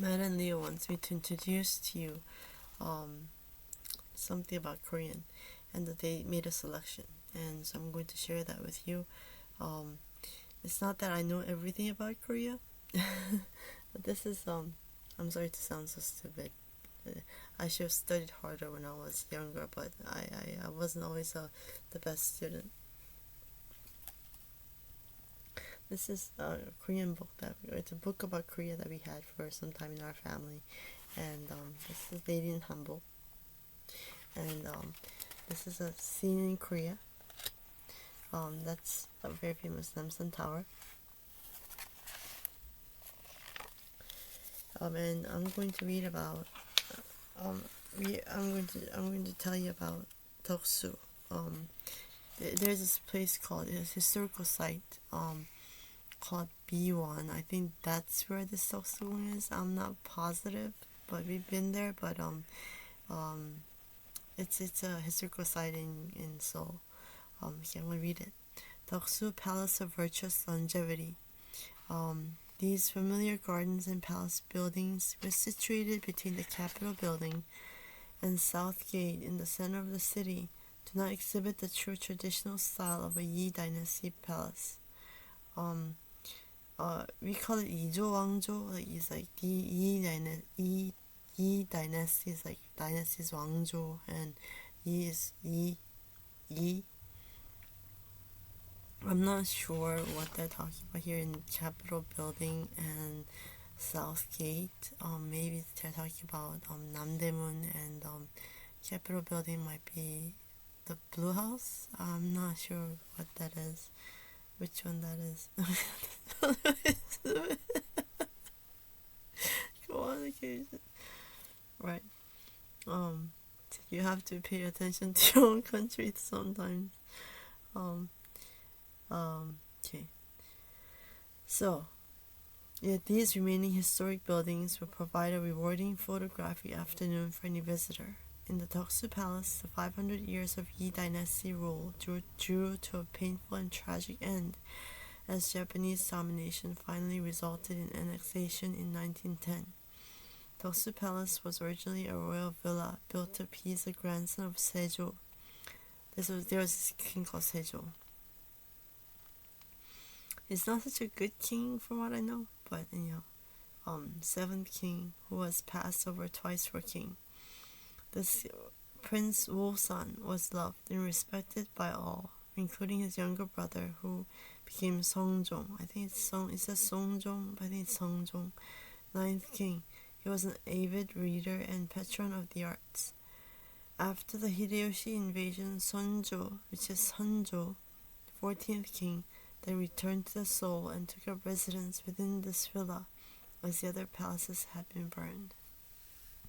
Matt and Leo wants me to introduce to you something about Korean, and that they made a selection, and so I'm going to share that with you. Um, it's not that I know everything about Korea, but this is I'm sorry to sound so stupid. I should have studied harder when I was younger, but I wasn't always the best student. This is a Korean book it's a book about Korea that we had for some time in our family, and this is Lady in Hanbok, and this is a scene in Korea. That's a very famous Namsan Tower. And I'm going to read about. I'm going to tell you about Toksu. There's this place called a historical site. Called B1. I think that's where the Toksu is. I'm not positive, but we've been there. But it's a historical site in Seoul. Okay, I'm gonna read it. Toksu Palace of Virtuous Longevity. These familiar gardens and palace buildings were situated between the Capitol building and South Gate in the center of the city, do not exhibit the true traditional style of a Yi dynasty palace. We call it Ijo Wangjo. Like it's like the Yi dynasty is like dynasty's Wangjo, and Yi is Yi. I'm not sure what they're talking about here in Capitol Building and South Gate. Maybe they're talking about Namdaemun, and Capitol Building might be the Blue House. I'm not sure what that is. Which one that is? Go on, occasion. Right. You have to pay attention to your own country sometimes. Okay. So, yet these remaining historic buildings will provide a rewarding photographic afternoon for any visitor. In the Toksu Palace, the 500 years of Yi dynasty rule drew to a painful and tragic end, as Japanese domination finally resulted in annexation in 1910. Toksu Palace was originally a royal villa built to appease the grandson of Sejo. There was this king called Sejo. He's not such a good king from what I know, but seventh king who was passed over twice for king. This Prince Wosan was loved and respected by all, including his younger brother, who became Seongjong. I think it says Seongjong, but I think it's Seongjong, ninth king. He was an avid reader and patron of the arts. After the Hideyoshi invasion, Sonjo, which is Hanjo, 14th king, then returned to Seoul and took up residence within this villa, as the other palaces had been burned.